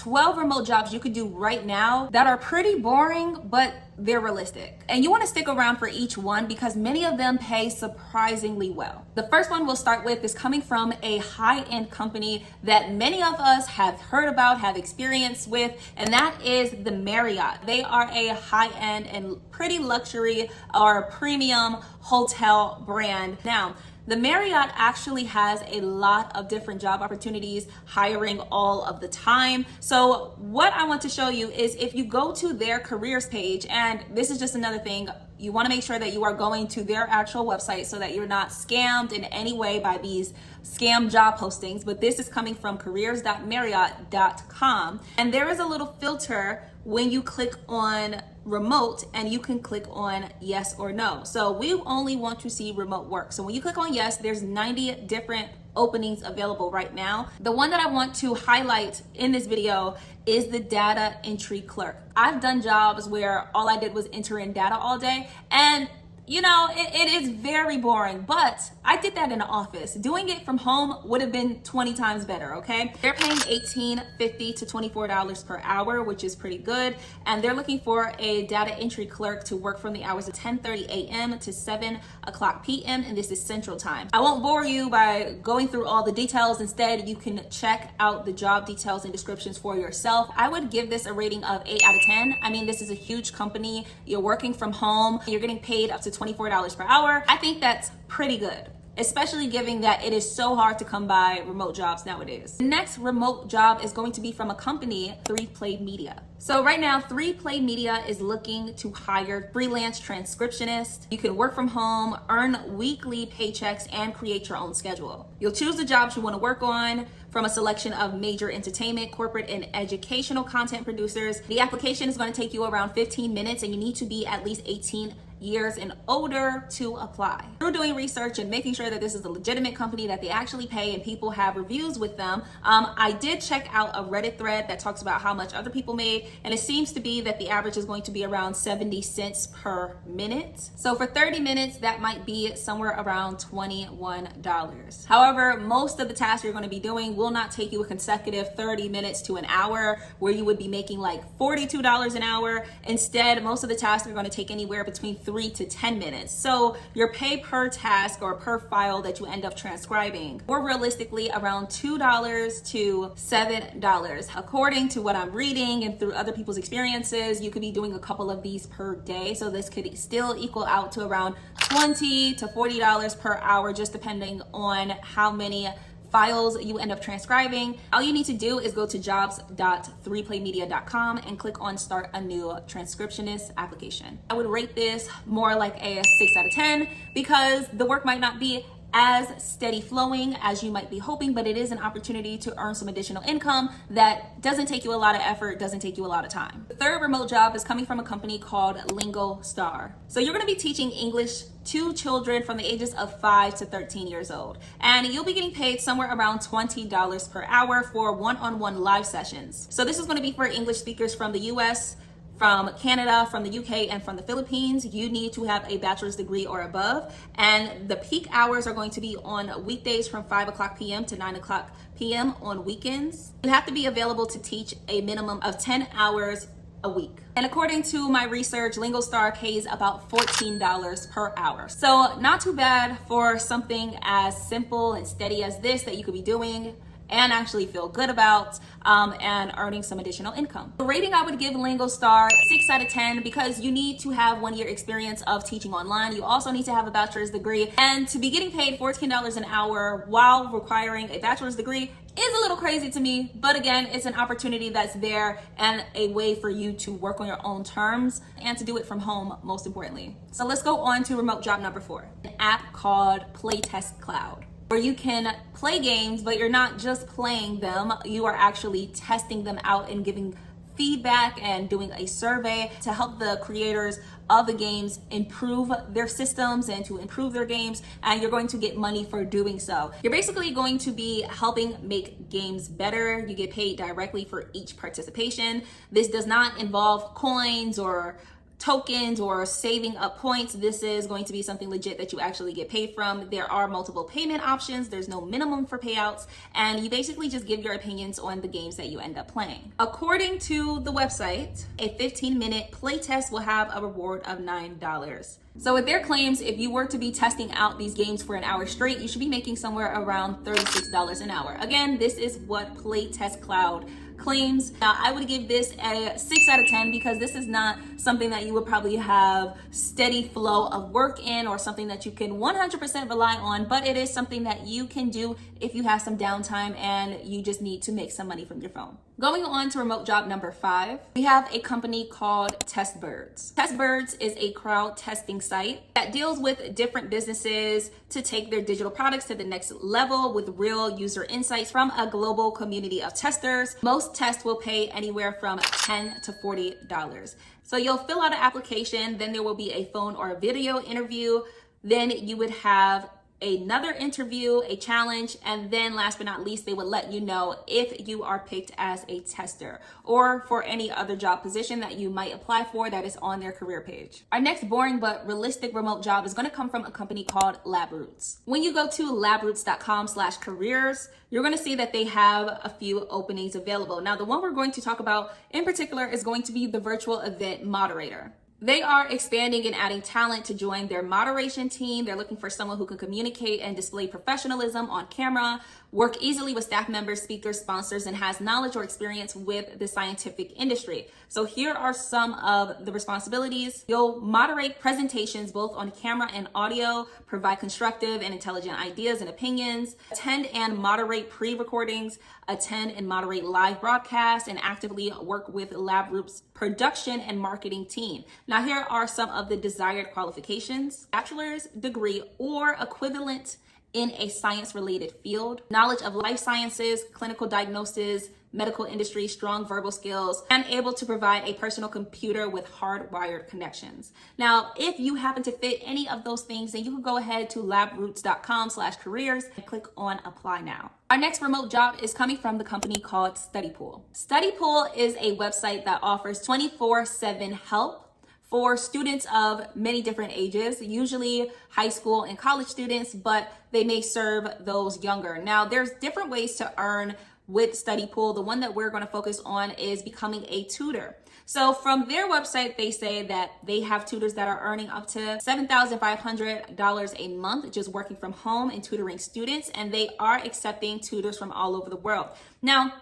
12 remote jobs you could do right now that are pretty boring, but they're realistic. And you want to stick around for each one because many of them pay surprisingly well. The first one we'll start with is coming from a high-end company that many of us have heard about, have experience with, and that is the Marriott. They are a high-end and pretty luxury or premium hotel brand. Now, the Marriott actually has a lot of different job opportunities, hiring all of the time. So what I want to show you is if you go to their careers page, and this is just another thing, you want to make sure that you are going to their actual website so that you're not scammed in any way by these scam job postings. But this is coming from careers.marriott.com. And there is a little filter when you click on remote, and you can click on yes or no. So we only want to see remote work. So when you click on yes, there's 90 different openings available right now. The one that I want to highlight in this video is the data entry clerk. I've done jobs where all I did was enter in data all day, and you know, it is very boring, but I did that in the office. Doing it from home would have been 20 times better, okay? They're paying $18.50 to $24 per hour, which is pretty good. And they're looking for a data entry clerk to work from the hours of 10:30 a.m. to 7 o'clock p.m. And this is Central Time. I won't bore you by going through all the details. Instead, you can check out the job details and descriptions for yourself. I would give this a rating of 8 out of 10. I mean, this is a huge company. You're working from home. You're getting paid up to $24 per hour. I think that's pretty good, especially given that it is so hard to come by remote jobs nowadays. The next remote job is going to be from a company, 3Play Media. So right now, 3Play Media is looking to hire freelance transcriptionists. You can work from home, earn weekly paychecks, and create your own schedule. You'll choose the jobs you want to work on from a selection of major entertainment, corporate, and educational content producers. The application is going to take you around 15 minutes, and you need to be at least 18 years and older to apply. Through doing research and making sure that this is a legitimate company that they actually pay and people have reviews with them, I did check out a Reddit thread that talks about how much other people made, and it seems to be that the average is going to be around 70 cents per minute. So for 30 minutes, that might be somewhere around $21. However, most of the tasks you're going to be doing will not take you a consecutive 30 minutes to an hour where you would be making like $42 an hour. Instead, most of the tasks are going to take anywhere between 3 to 10 minutes. So your pay per task or per file that you end up transcribing, or realistically around $2 to $7. According to what I'm reading and through other people's experiences, you could be doing a couple of these per day. So this could still equal out to around $20 to $40 per hour, just depending on how many files you end up transcribing. All you need to do is go to jobs.3playmedia.com and click on start a new transcriptionist application. I would rate this more like a 6 out of 10 because the work might not be as steady flowing as you might be hoping, but it is an opportunity to earn some additional income that doesn't take you a lot of effort, doesn't take you a lot of time. The third remote job is coming from a company called Lingo Star. So you're going to be teaching English to children from the ages of 5 to 13 years old. And you'll be getting paid somewhere around $20 per hour for one-on-one live sessions. So this is going to be for English speakers from the US, from Canada, from the UK, and from the Philippines. You need to have a bachelor's degree or above. And the peak hours are going to be on weekdays from 5 o'clock p.m. to 9 o'clock p.m. on weekends. You have to be available to teach a minimum of 10 hours a week. And according to my research, LingoStar pays about $14 per hour. So not too bad for something as simple and steady as this that you could be doing and actually feel good about and earning some additional income. The rating I would give LingoStar 6 out of 10 because you need to have 1 year experience of teaching online. You also need to have a bachelor's degree, and to be getting paid $14 an hour while requiring a bachelor's degree is a little crazy to me, but again, it's an opportunity that's there and a way for you to work on your own terms and to do it from home, most importantly. So let's go on to remote job number 4, an app called Playtest Cloud, where you can play games, but you're not just playing them, you are actually testing them out and giving feedback and doing a survey to help the creators of the games improve their systems and to improve their games, and you're going to get money for doing so. You're basically going to be helping make games better. You get paid directly for each participation. This does not involve coins or tokens or saving up points. This is going to be something legit that you actually get paid from. There are multiple payment options. There's no minimum for payouts, and you basically just give your opinions on the games that you end up playing. According to the website, a 15-minute playtest will have a reward of $9. So with their claims, if you were to be testing out these games for an hour straight, you should be making somewhere around $36 an hour. Again, this is what Playtest Cloud claims. Now, I would give this a 6 out of 10 because this is not something that you would probably have steady flow of work in or something that you can 100% rely on, but it is something that you can do if you have some downtime and you just need to make some money from your phone. Going on to remote job number 5, we have a company called Testbirds. Testbirds is a crowd testing site that deals with different businesses to take their digital products to the next level with real user insights from a global community of testers. Most tests will pay anywhere from $10 to $40. So you'll fill out an application, then there will be a phone or a video interview, then you would have another interview, a challenge, and then last but not least, they would let you know if you are picked as a tester or for any other job position that you might apply for that is on their career page. Our next boring but realistic remote job is going to come from a company called LabRoots. When you go to labroots.com/careers, you're going to see that they have a few openings available. Now, the one we're going to talk about in particular is going to be the virtual event moderator. They are expanding and adding talent to join their moderation team. They're looking for someone who can communicate and display professionalism on camera, work easily with staff members, speakers, sponsors, and has knowledge or experience with the scientific industry. So here are some of the responsibilities. You'll moderate presentations both on camera and audio, provide constructive and intelligent ideas and opinions, attend and moderate pre-recordings, attend and moderate live broadcasts, and actively work with LabRoots production and marketing team. Now, here are some of the desired qualifications: bachelor's degree or equivalent in a science-related field, knowledge of life sciences, clinical diagnosis, medical industry, strong verbal skills, and able to provide a personal computer with hardwired connections. Now, if you happen to fit any of those things, then you can go ahead to labroots.com/careers and click on apply now. Our next remote job is coming from the company called StudyPool. StudyPool is a website that offers 24/7 help for students of many different ages, usually high school and college students, but they may serve those younger. Now, there's different ways to earn with StudyPool. The one that we're going to focus on is becoming a tutor. So from their website, they say that they have tutors that are earning up to $7,500 a month just working from home and tutoring students, and they are accepting tutors from all over the world. Now,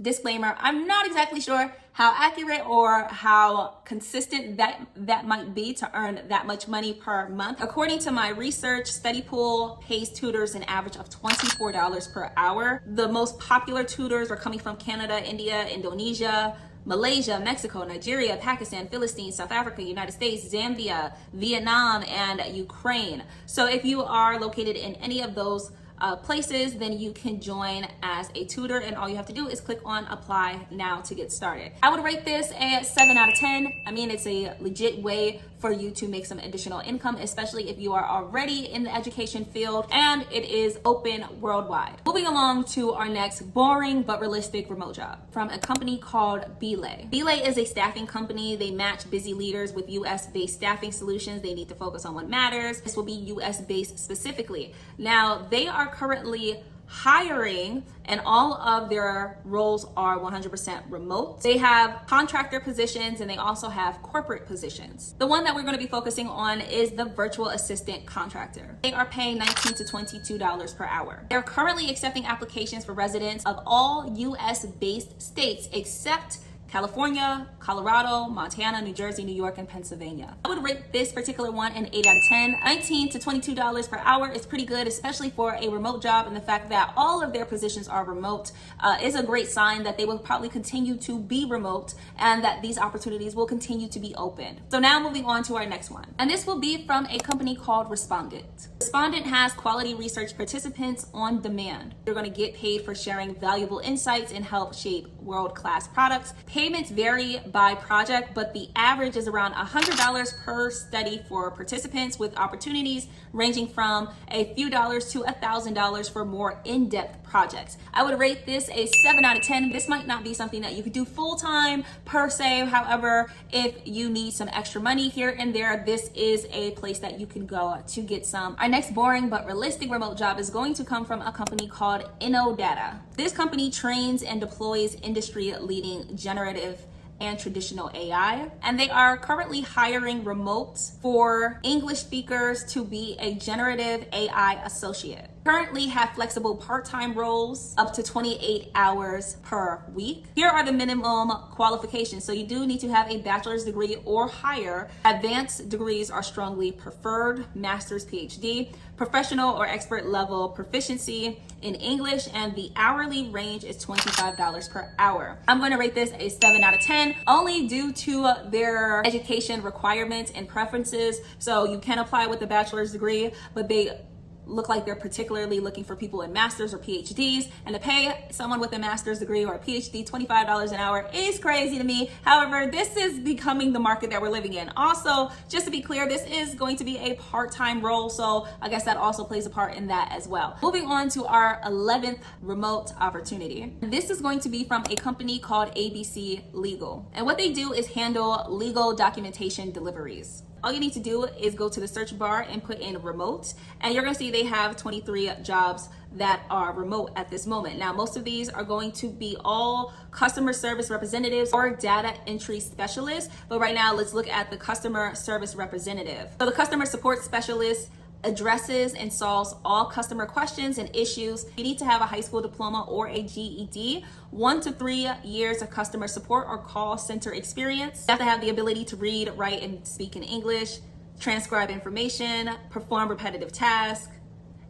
disclaimer, I'm not exactly sure how accurate or how consistent that might be to earn that much money per month. According to my research, StudyPool pays tutors an average of $24 per hour. The most popular tutors are coming from Canada, India, Indonesia, Malaysia, Mexico, Nigeria, Pakistan, Philippines, South Africa, United States, Zambia, Vietnam, and Ukraine. So if you are located in any of those places, then you can join as a tutor, and all you have to do is click on apply now to get started. I would rate this a 7 out of 10. I mean, it's a legit way for you to make some additional income, especially if you are already in the education field, and it is open worldwide. Moving along to our next boring but realistic remote job from a company called Belay. Belay is a staffing company. They match busy leaders with US-based staffing solutions. They need to focus on what matters. This will be US-based specifically. Now, they are currently hiring, and all of their roles are 100% remote. They have contractor positions and they also have corporate positions. The one that we're going to be focusing on is the virtual assistant contractor. They are paying $19 to $22 per hour. They're currently accepting applications for residents of all US-based states except California, Colorado, Montana, New Jersey, New York, and Pennsylvania. I would rate this particular one an 8 out of 10. $19 to $22 per hour is pretty good, especially for a remote job, and the fact that all of their positions are remote is a great sign that they will probably continue to be remote and that these opportunities will continue to be open. So now moving on to our next one, and this will be from a company called Respondent. Respondent has quality research participants on demand. You're going to get paid for sharing valuable insights and help shape world-class products. Paid payments vary by project, but the average is around $100 per study for participants, with opportunities ranging from a few dollars to $1,000 for more in-depth projects. I would rate this a 7 out of 10. This might not be something that you could do full-time per se. However, if you need some extra money here and there, this is a place that you can go to get some. Our next boring but realistic remote job is going to come from a company called InnoData. This company trains and deploys industry-leading generative and traditional AI, and they are currently hiring remotes for English speakers to be a generative AI associate. Currently have flexible part-time roles up to 28 hours per week. Here are the minimum qualifications. So you do need to have a bachelor's degree or higher. Advanced degrees are strongly preferred, master's, PhD, professional or expert level proficiency in English, and the hourly range is $25 per hour. I'm going to rate this a 7 out of 10, only due to their education requirements and preferences. So you can apply with a bachelor's degree, but they look like they're particularly looking for people in masters or PhDs, and to pay someone with a master's degree or a PhD $25 an hour is crazy to me. However, this is becoming the market that we're living in. Also, just to be clear, this is going to be a part-time role, so I guess that also plays a part in that as well. Moving on to our 11th remote opportunity. This is going to be from a company called ABC Legal, and what they do is handle legal documentation deliveries. All you need to do is go to the search bar and put in remote, and you're gonna see they have 23 jobs that are remote at this moment. Now, most of these are going to be all customer service representatives or data entry specialists, but right now let's look at the customer service representative. So the customer support specialist addresses and solves all customer questions and issues. You need to have a high school diploma or a GED, 1 to 3 years of customer support or call center experience. You have to have the ability to read, write, and speak in English, transcribe information, perform repetitive tasks,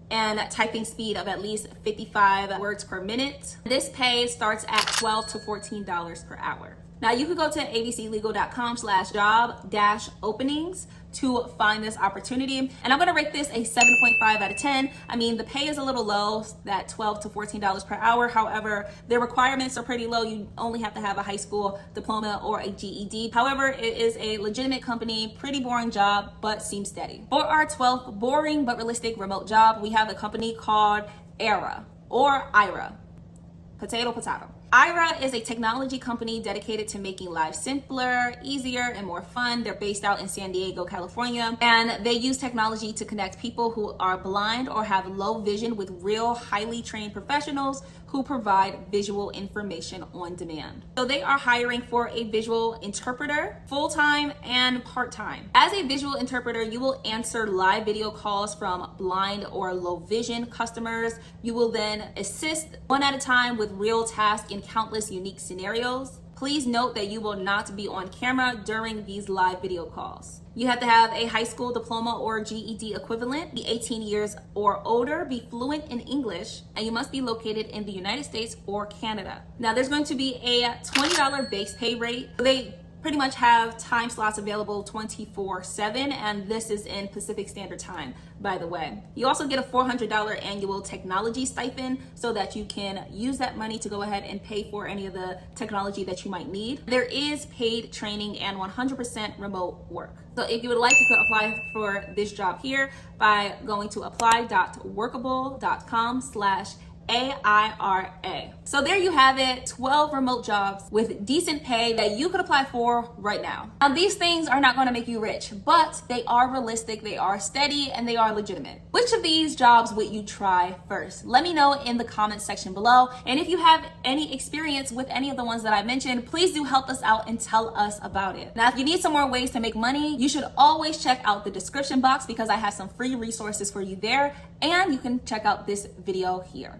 and typing speed of at least 55 words per minute. This pay starts at $12 to $14 per hour. Now you can go to abclegal.com/job-openings to find this opportunity. And I'm gonna rate this a 7.5 out of 10. I mean, the pay is a little low, that $12 to $14 per hour. However, their requirements are pretty low. You only have to have a high school diploma or a GED. However, it is a legitimate company, pretty boring job, but seems steady. For our 12th boring but realistic remote job, we have a company called Aira or Ira. Potato, potato. Ira is a technology company dedicated to making life simpler, easier, and more fun. They're based out in San Diego, California, and they use technology to connect people who are blind or have low vision with real, highly trained professionals who provide visual information on demand. So they are hiring for a visual interpreter, full-time and part-time. As a visual interpreter, you will answer live video calls from blind or low vision customers. You will then assist one at a time with real tasks in countless unique scenarios. Please note that you will not be on camera during these live video calls. You have to have a high school diploma or GED equivalent, be 18 years or older, be fluent in English, and you must be located in the United States or Canada. Now, there's going to be a $20 base pay rate. They pretty much have time slots available 24/7, and this is in Pacific Standard Time, by the way. You also get a $400 annual technology stipend so that you can use that money to go ahead and pay for any of the technology that you might need. There is paid training and 100% remote work. So if you would like, you could apply for this job here by going to apply.workable.com/AIRA. So there you have it, 12 remote jobs with decent pay that you could apply for right now. Now, these things are not going to make you rich, but they are realistic, they are steady, and they are legitimate. Which of these jobs would you try first? Let me know in the comments section below. And if you have any experience with any of the ones that I mentioned, please do help us out and tell us about it. Now, if you need some more ways to make money, you should always check out the description box because I have some free resources for you there, and you can check out this video here.